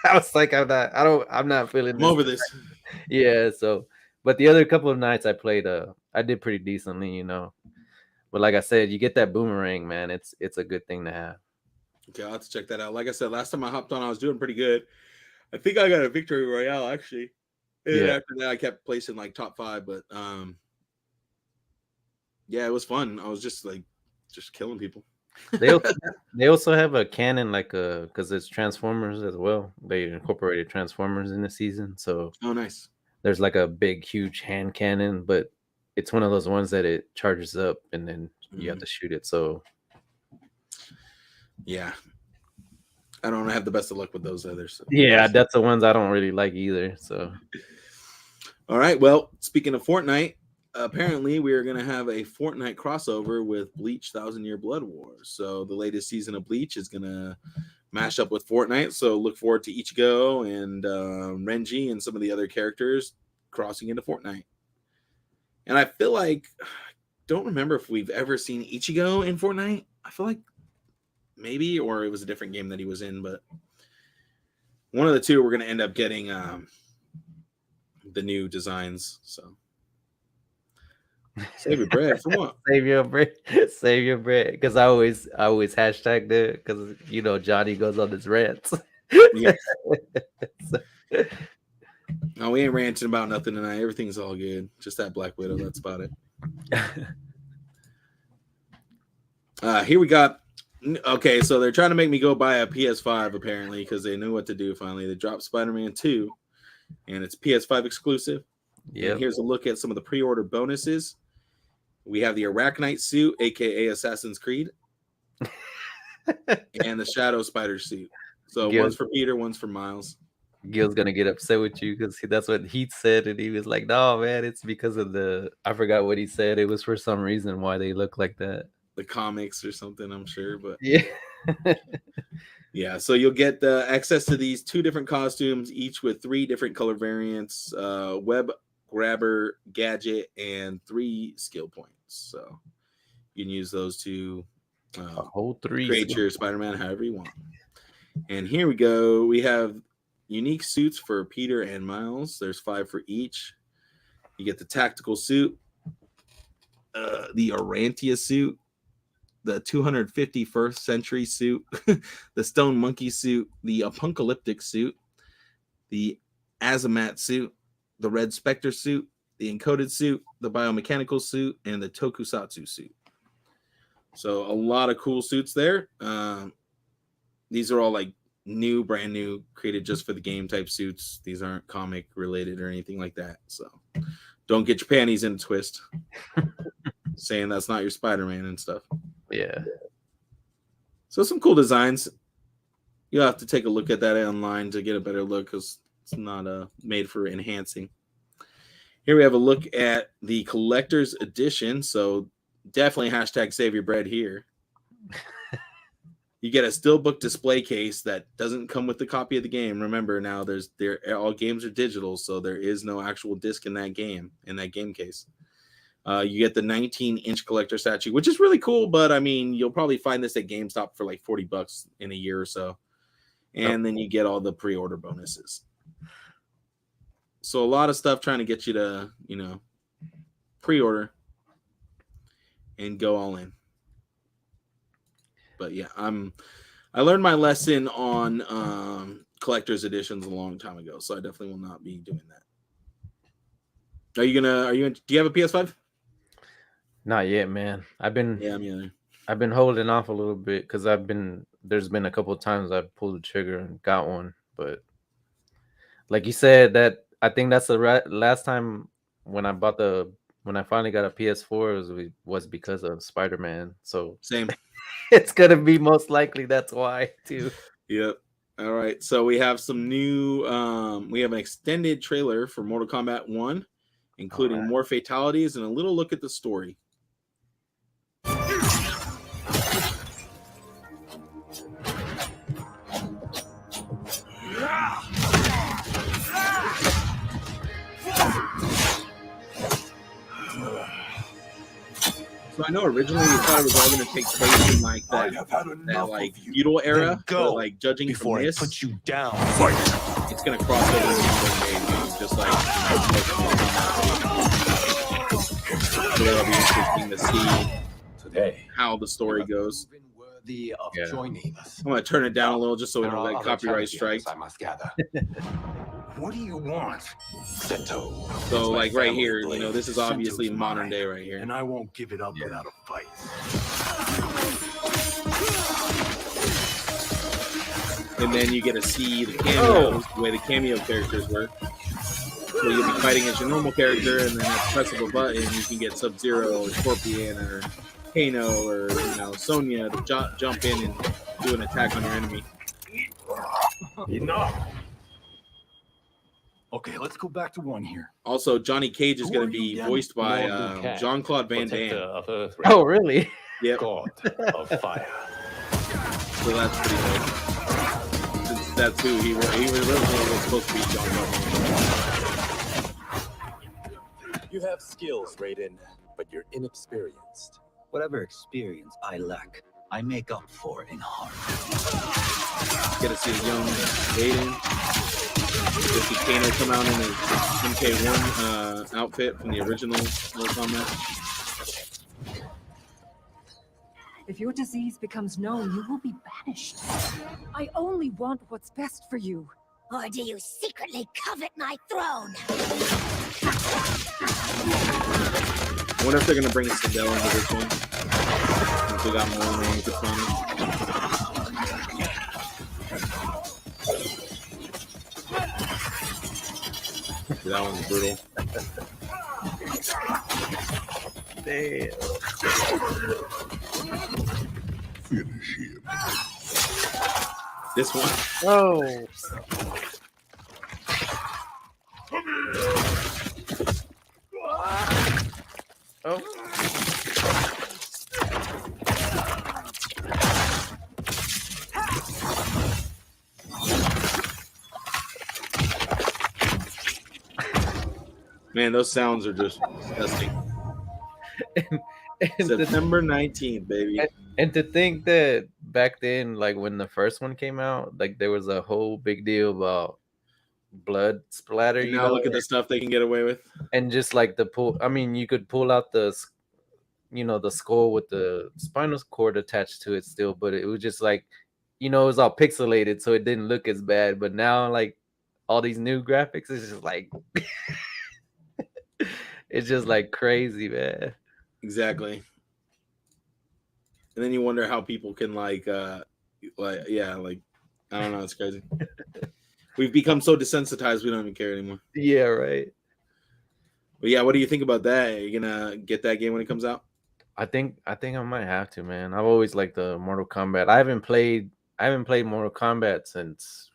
I was like, I'm not feeling I'm over this. Yeah, so but the other couple of nights I played, I did pretty decently, you know. But like I said, you get that boomerang, man. It's a good thing to have. Okay, I'll have to check that out. Like I said, last time I hopped on, I was doing pretty good. I think I got a victory royale actually. And after that, I kept placing like top 5, but yeah, it was fun. I was just killing people. They also have a cannon because it's Transformers as well. They incorporated Transformers in the season, so oh nice. There's like a big, huge hand cannon, but it's one of those ones that it charges up and then you have to shoot it. So yeah, I don't have the best of luck with those either. So yeah, that's the ones I don't really like either. So all right, well, speaking of Fortnite, apparently we are going to have a Fortnite crossover with Bleach 1,000 Year Blood Wars. So the latest season of Bleach is going to mash up with Fortnite. So look forward to Ichigo and Renji and some of the other characters crossing into Fortnite. And I feel like, I don't remember if we've ever seen Ichigo in Fortnite. I feel like maybe, or it was a different game that he was in, but one of the two we're going to end up getting the new designs. So save your bread for what? Save your bread. Because I always hashtag it because you know Johnny goes on his rants. Yeah. No, we ain't ranting about nothing tonight. Everything's all good. Just that Black Widow. That's about it. Here we got. Okay, so they're trying to make me go buy a PS5 apparently because they knew what to do finally. They dropped Spiderman 2 and it's PS5 exclusive. Yeah. And here's a look at some of the pre-order bonuses. We have the Arachnite suit, aka Assassin's Creed, and the Shadow Spider suit. So one's for Peter, one's for Miles. Gil's gonna get upset with you because that's what Heath said, and he was like, "No, man, it's because of I forgot what he said. It was for some reason why they look like that. The comics or something, I'm sure, but yeah." Yeah, so you'll get the access to these 2 different costumes, each with 3 different color variants, web grabber, gadget, and 3 skill points. So you can use those to a whole 3 create your Spider-Man however you want. And here we go. We have unique suits for Peter and Miles. There's 5 for each. You get the tactical suit, the Orantia suit, the 251st century suit, the Stone Monkey suit, the Apocalyptic suit, the Azamat suit, the Red Spectre suit, the Encoded suit, the Biomechanical suit, and the Tokusatsu suit. So a lot of cool suits there. These are all like brand new, created just for the game type suits. These aren't comic related or anything like that. So don't get your panties in a twist saying that's not your Spider-Man and stuff. Yeah. So some cool designs. You'll have to take a look at that online to get a better look because it's not made for enhancing. Here we have a look at the collector's edition. So definitely hashtag save your bread here. You get a steelbook display case that doesn't come with the copy of the game. Remember now, all games are digital, so there is no actual disc in that game case. You get the 19-inch collector statue, which is really cool, but I mean, you'll probably find this at GameStop for like $40 in a year or so. And then you get all the pre-order bonuses. So a lot of stuff trying to get you to, pre-order and go all in. But yeah, I learned my lesson on collector's editions a long time ago, so I definitely will not be doing that. Do you have a PS5? Not yet, man. I've been holding off a little bit because there's been a couple of times I pulled the trigger and got one, but like you said, that I think that's the last time when I finally got a PS4 was because of Spider-Man. So same. It's gonna be most likely that's why too. Yep. All right. So we have some new. We have an extended trailer for Mortal Kombat 1, including more fatalities and a little look at the story. So I know originally we thought it was all going to take place in like that like feudal era, but like judging from this, put you down. It's going to cross over into the game, just like so that'll be interesting to see Today how the story goes. Worthy of joining us. I'm going to turn it down a little just so we don't get copyright strikes. I must gather. What do you want? Sento. So like right here, this is obviously modern day right here. And I won't give it up without a fight. And then you get to see the cameos, the way the cameo characters work. So you'll be fighting as your normal character, and then at the press of a button, you can get Sub-Zero or Scorpion or Kano or Sonya to jump in and do an attack on your enemy. Enough. Okay, let's go back to 1 here. Also, Johnny Cage is going to be voiced by Jean-Claude Van Damme. Oh, really? Yep. God of fire. So that's pretty good. Since that's who he was originally supposed to be, Jean-Claude Van Damme. You have skills, Raiden, but you're inexperienced. Whatever experience I lack, I make up for in heart. Get to see a young Raiden. You'll see Kano come out in his MK1 outfit from the original Mortal Kombat. If your disease becomes known, you will be banished. I only want what's best for you. Or do you secretly covet my throne? I wonder if they're going to bring Sindel into this one. Since we got more names to Sonic. That one's brutal. Damn. Finish him. This one. Oh. Oh. Man, those sounds are just disgusting. And September 19th, baby. and to think that back then, like when the first one came out, like there was a whole big deal about blood splatter, And you now know, look at the stuff they can get away with. and just like the pull. I mean, you could pull out the, you know, the skull with the spinal cord attached to it still, but it was just like, you know, it was all pixelated, so it didn't look as bad. But now, like all these new graphics, it's just like, it's just like crazy, man. Exactly. And then you wonder how people can like I don't know, it's crazy. We've become so desensitized we don't even care anymore. Yeah, right. But yeah, what do you think about that? Are you gonna get that game when it comes out? I think I might have to, man. I've always liked the Mortal Kombat. I haven't played Mortal Kombat since,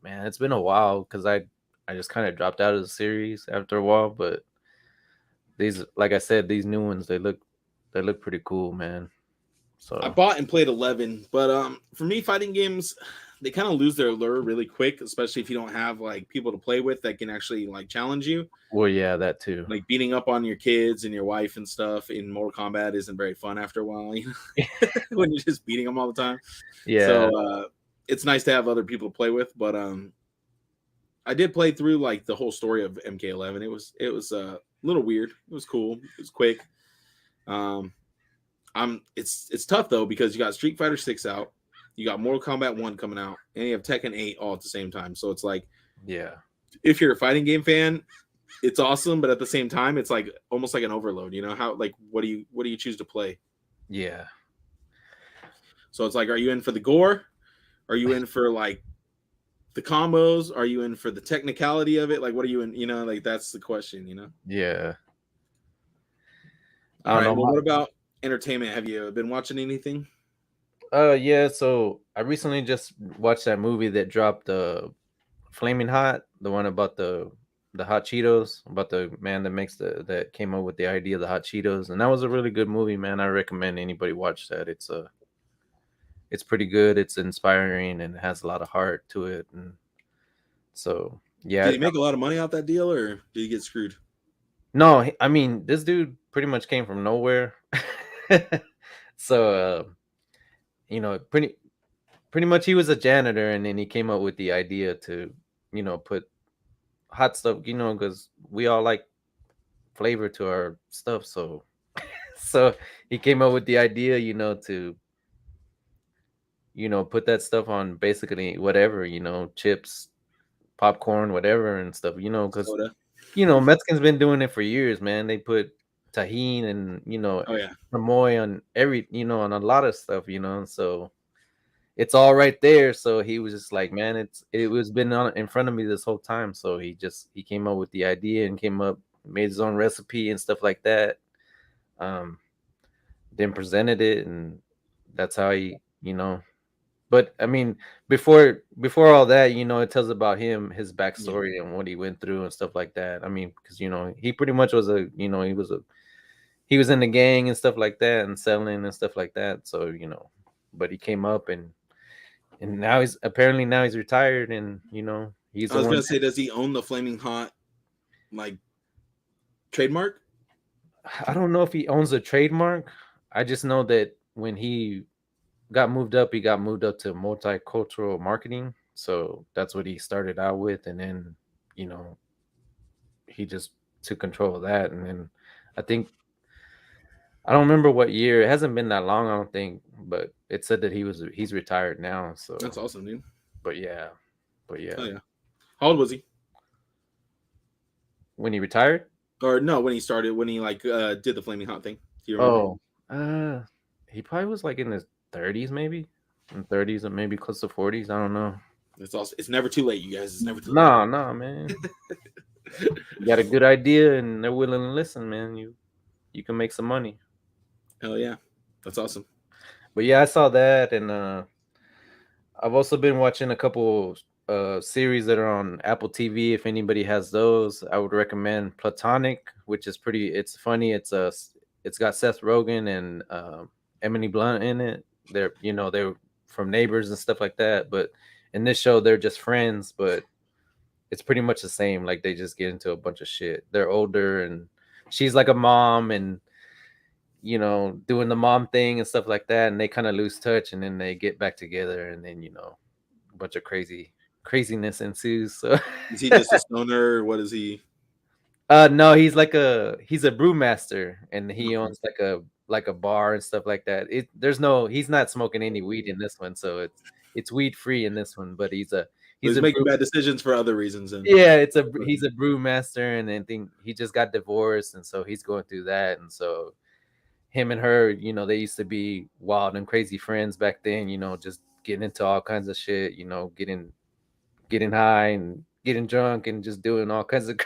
man, it's been a while because I just kind of dropped out of the series after a while. But these, like I said, these new ones, they look pretty cool, man. So I bought and played 11, but for me, fighting games, they kind of lose their allure really quick, especially if you don't have like people to play with that can actually like challenge you. well, yeah, that too. Like beating up on your kids and your wife and stuff in Mortal Kombat isn't very fun after a while, you know, when you're just beating them all the time. Yeah. So it's nice to have other people to play with, but I did play through like the whole story of MK11. It was a little weird. It was cool. It was quick. It's tough though because you got Street Fighter 6 out, you got Mortal Kombat 1 coming out, and you have Tekken 8 all at the same time. So it's like, yeah, if you're a fighting game fan, it's awesome, but at the same time, it's like almost like an overload. You know how like what do you choose to play? yeah. So it's like, are you in for the gore? Are you in for like the combos? Are you in for the technicality of it? Like, what are you in? You know, like that's the question. You know. Yeah. All right. Well, what about entertainment? Have you been watching anything? Yeah, so I recently just watched that movie that dropped, Flaming Hot, the one about the hot Cheetos, about the man that came up with the idea of the hot Cheetos, and that was a really good movie, man. I recommend anybody watch that. It's pretty good. It's inspiring and it has a lot of heart to it, and so yeah. Did he make a lot of money off that deal, or did he get screwed? No, I mean, this dude pretty much came from nowhere. So you know, pretty much he was a janitor, and then he came up with the idea to, you know, put hot stuff, you know, because we all like flavor to our stuff. So so he came up with the idea, you know, to, you know, put that stuff on basically whatever, you know, chips, popcorn, whatever and stuff, you know, because, you know, Mexicans been doing it for years, man. They put tahine and, you know, chamoy on every, you know, on a lot of stuff, you know, so it's all right there. So he was just like, man, it was been on in front of me this whole time. So he came up with the idea and made his own recipe and stuff like that. Then presented it, and that's how he, you know. But I mean, before all that, you know, it tells about his backstory and what he went through and stuff like that. I mean, because, you know, he pretty much was he was in the gang and stuff like that and selling and stuff like that. So, you know, but he came up and now he's retired, and, you know, I was gonna say, does he own the Flaming Hot like trademark? I don't know if he owns a trademark. I just know that when he got moved up to multicultural marketing. So that's what he started out with. And then, you know, he just took control of that. And then I don't remember what year. It hasn't been that long, I don't think, but it said that he's retired now. So that's awesome, dude. But yeah. Oh, yeah. How old was he when he retired? Or no, when he started, when he like did the Flaming Hot thing? Do you remember? He probably was like in his 30s, maybe in 30s, or maybe close to 40s. I don't know. It's never too late, you guys. It's never too late. No, man. You got a good idea and they're willing to listen, man. You can make some money. Hell yeah, that's awesome. But yeah, I saw that, and I've also been watching a couple series that are on Apple TV. If anybody has those, I would recommend Platonic, which is pretty. It's funny. It's got Seth Rogen and Emily Blunt in it. They're from Neighbors and stuff like that. But in this show, they're just friends. But it's pretty much the same. Like they just get into a bunch of shit. They're older, and she's like a mom, and doing the mom thing and stuff like that, and they kind of lose touch, and then they get back together, and then a bunch of craziness ensues. So Is he just a stoner? Or what is he? no, he's a brewmaster, and he owns like a bar and stuff like that. He's not smoking any weed in this one, so it's weed free in this one, but he's Making bad decisions for other reasons. And yeah, he's a brewmaster, and I think he just got divorced, and so he's going through that, and so him and her, they used to be wild and crazy friends back then, just getting into all kinds of shit, getting high and getting drunk and just doing all kinds of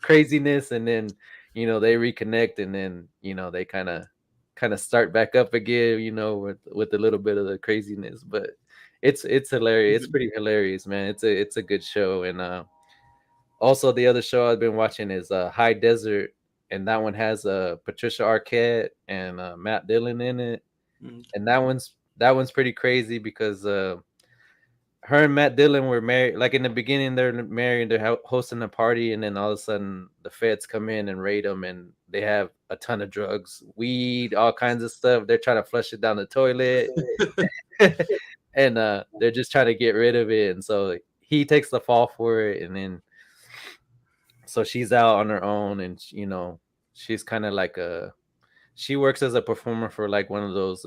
craziness. And then, they reconnect, and then, they kind of start back up again, with a little bit of the craziness. But it's hilarious. It's pretty hilarious, man. It's a good show. And also the other show I've been watching is High Desert, and that one has Patricia Arquette and Matt Dillon in it. And that one's pretty crazy because her and Matt Dillon were married. Like in the beginning, they're married, they're hosting a party, and then all of a sudden the feds come in and raid them, and they have a ton of drugs, weed, all kinds of stuff. They're trying to flush it down the toilet, and they're just trying to get rid of it. And so he takes the fall for it, and then so she's out on her own, and she's kind of like she works as a performer for like one of those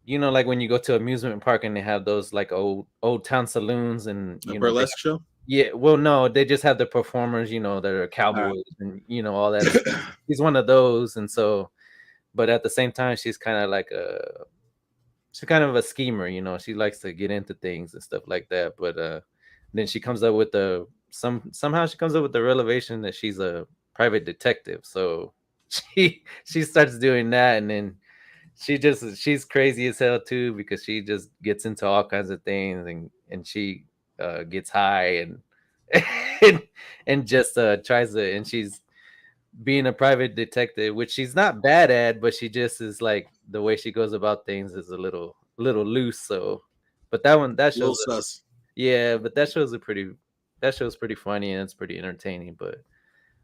like when you go to amusement park and they have those like old town saloons, and a burlesque show. Yeah, well, no, they just have the performers, that are cowboys and all that stuff. She's one of those, and so, but at the same time, she's kind of a schemer, she likes to get into things and stuff like that. But then she comes up with somehow she comes up with the revelation that she's a private detective. So she starts doing that, and then she's crazy as hell too, because she just gets into all kinds of things, and she gets high and just tries to, and she's being a private detective, which she's not bad at, but she just is like, the way she goes about things is a little loose. So, but that shows sus. Yeah, but that show's pretty funny, and it's pretty entertaining. But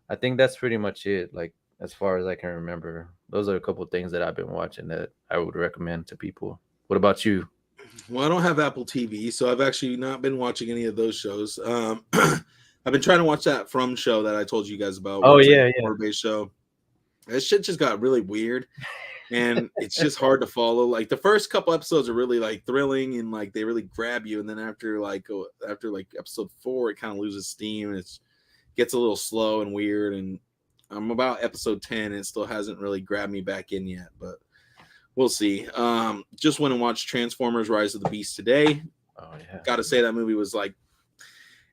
I think that's pretty much it. Like, as far as I can remember, those are a couple of things that I've been watching that I would recommend to people. What about you? Well, I don't have Apple TV, so I've actually not been watching any of those shows. I've been trying to watch that From show that I told you guys about. Oh yeah, horror-based show. That shit just got really weird, and it's just hard to follow. Like the first couple episodes are really like thrilling, and like they really grab you, and then after episode 4, it kind of loses steam, and it gets a little slow and weird. And I'm about episode 10, and it still hasn't really grabbed me back in yet, but we'll see. Just went and watched Transformers: Rise of the Beast today. Oh yeah, gotta say that movie was like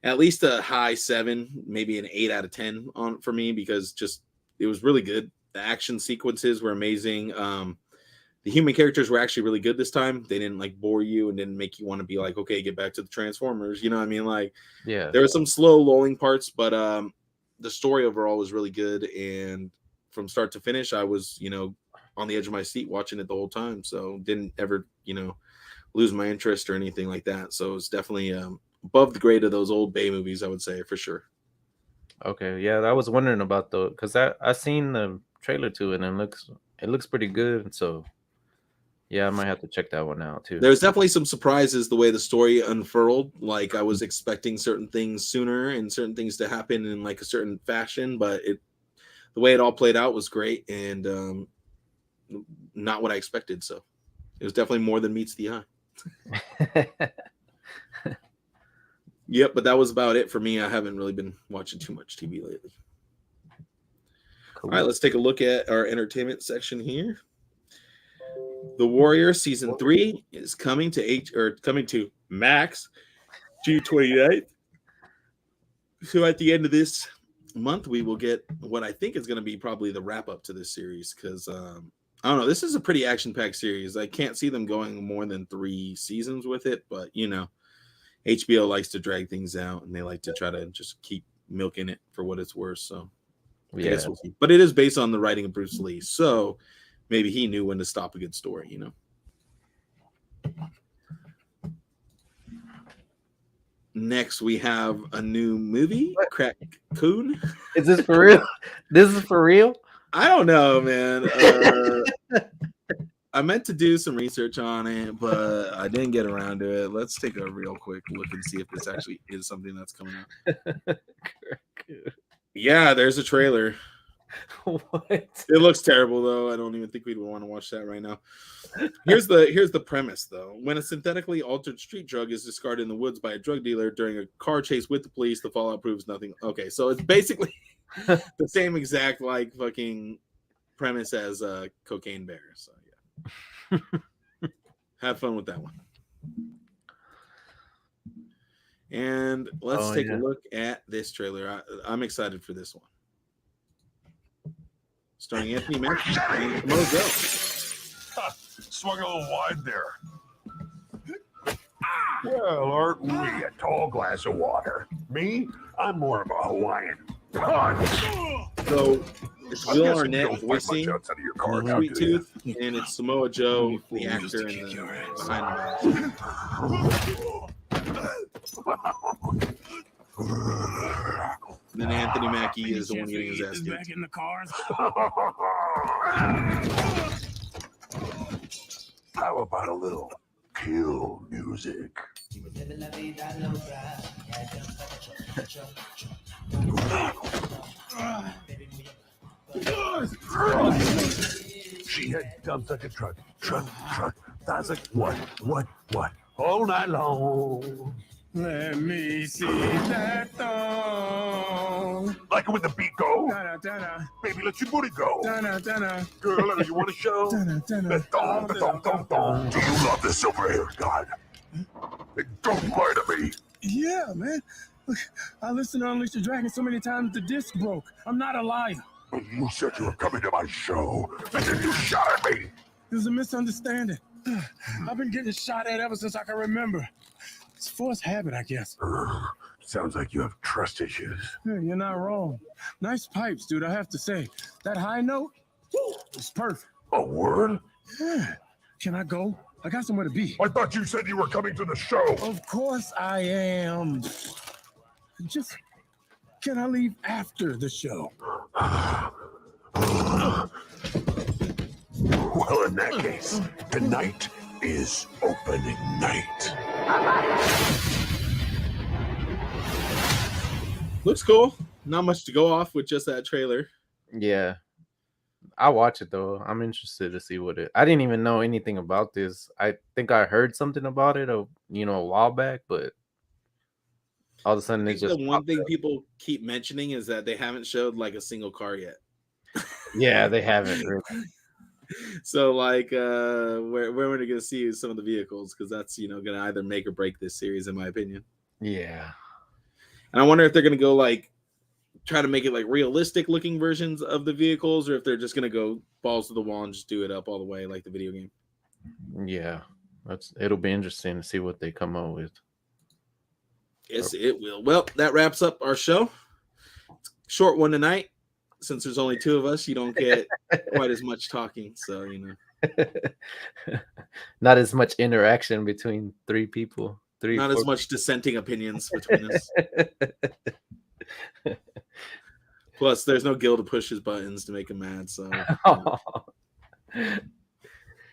at least a high 7, maybe an 8 out of 10 on for me, because just it was really good. The action sequences were amazing. The human characters were actually really good this time. They didn't like bore you and didn't make you want to be like, okay, get back to the Transformers. You know what I mean? Like, yeah, there were some slow lulling parts, but the story overall was really good. And from start to finish, I was, on the edge of my seat watching it the whole time. So didn't ever, lose my interest or anything like that. So it's definitely above the grade of those old Bay movies, I would say, for sure. Okay, yeah, I was wondering about those because I seen the trailer to it, and it looks pretty good. So yeah, I might have to check that one out too. There's definitely some surprises the way the story unfurled. Like I was expecting certain things sooner and certain things to happen in like a certain fashion, but the way it all played out was great, and not what I expected. So it was definitely more than meets the eye. Yep, but that was about it for me. I haven't really been watching too much TV lately. Cool. All right, let's take a look at our entertainment section here. The Warrior season 3 is coming to Max June 29th. So at the end of this month, we will get what I think is going to be probably the wrap up to this series because I don't know. This is a pretty action packed series. I can't see them going more than 3 seasons with it, but you know, HBO likes to drag things out and they like to try to just keep milking it for what it's worth. So I guess we'll see. But it is based on the writing of Bruce Lee, so maybe he knew when to stop a good story, you know. Next, we have a new movie, Crack Coon. Is this for real? This is for real? I don't know, man. I meant to do some research on it, but I didn't get around to it. Let's take a real quick look and see if this actually is something that's coming out. Yeah, there's a trailer. What? It looks terrible, though. I don't even think we'd want to watch that right now. Here's the premise, though. When a synthetically altered street drug is discarded in the woods by a drug dealer during a car chase with the police, the fallout proves nothing. Okay, so it's basically the same exact like fucking premise as Cocaine Bear. So yeah, have fun with that one. And let's take a look at this trailer. I'm excited for this one. Starring Anthony Mackie and Samoa Joe. Swung a little wide there. Well, aren't we a tall glass of water? Me? I'm more of a Hawaiian. So it's Will Arnett voicing Sweet Tooth, and it's Samoa Joe, the actor, and the behind the And then Anthony Mackie is the one getting his ass kicked. in the cars. How about a little kill music? She had dumped like a truck. That's like what? All night long. Let me see that thong. Like it when the beat go? Baby, let your booty go. Girl, you want to show? The thong. Do you love the silver-haired god? Don't lie to me. Yeah, man. Look, I listened to Unleash the Dragon so many times the disc broke. I'm not a liar. But you said you were coming to my show, and then you shot at me. It was a misunderstanding. I've been getting shot at ever since I can remember. It's forced habit, I guess. Sounds like you have trust issues. Yeah, you're not wrong. Nice pipes, dude, I have to say. That high note is perfect. A word? Yeah. Can I go? I got somewhere to be. I thought you said you were coming to the show. Of course I am. Just, can I leave after the show? Well, in that case, tonight is opening night. Looks cool. Not much to go off with just that trailer. Yeah. I'll watch it though. I'm interested to see what it. I didn't even know anything about this. I think I heard something about it, a while back, but all of a sudden it just. The one thing people keep mentioning is that they haven't showed like a single car yet. Yeah, they haven't. Really. So like, where we're gonna see some of the vehicles because that's gonna either make or break this series, in my opinion. Yeah. And I wonder if they're gonna go like try to make it like realistic looking versions of the vehicles, or if they're just gonna go balls to the wall and just do it up all the way like the video game. Yeah, it'll be interesting to see what they come up with. Yes, it will. Well, that wraps up our show. Short one tonight. Since there's only 2 of us, you don't get quite as much talking. So not as much interaction between 3 people. Not as much dissenting opinions between us. Plus, there's no Gil to push his buttons to make him mad. So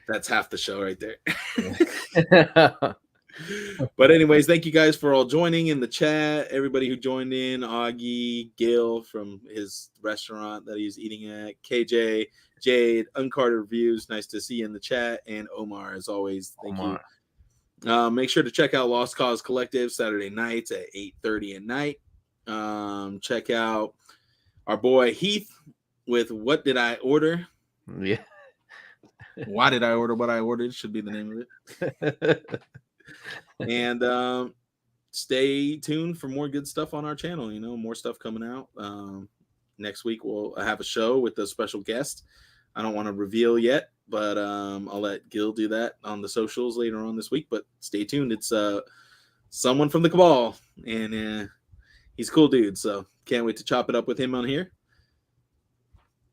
that's half the show right there. But anyways, thank you guys for all joining in the chat. Everybody who joined in, Augie, Gil from his restaurant that he's eating at, KJ, Jade, Uncarded Reviews. Nice to see you in the chat. And Omar, as always, thank you. Make sure to check out Lost Cause Collective Saturday nights at 8:30 at night. Check out our boy Heath with What Did I Order? Yeah. Why did I order what I ordered? Should be the name of it. And stay tuned for more good stuff on our channel. You know, more stuff coming out. Next week we'll have a show with a special guest. I don't want to reveal yet, but I'll let Gil do that on the socials later on this week. But stay tuned. It's someone from the Cabal, and he's a cool dude. So can't wait to chop it up with him on here.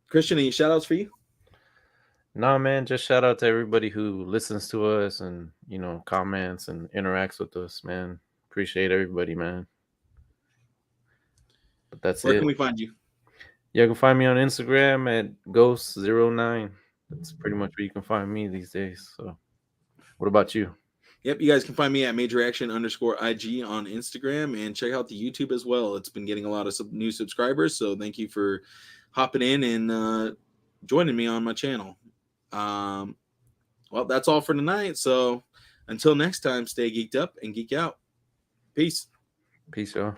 Christian, any shout outs for you? No, man, just shout out to everybody who listens to us and, you know, comments and interacts with us, man. Appreciate everybody, man. But that's Where it. can we find you? Yeah, you can find me on Instagram at Ghost09. That's pretty much where you can find me these days. So what about you? Yep, you guys can find me at MajorAction_IG on Instagram, and check out the YouTube as well. It's been getting a lot of new subscribers, so thank you for hopping in and joining me on my channel. Well, that's all for tonight. So until next time, stay geeked up and geek out. Peace. Peace, y'all.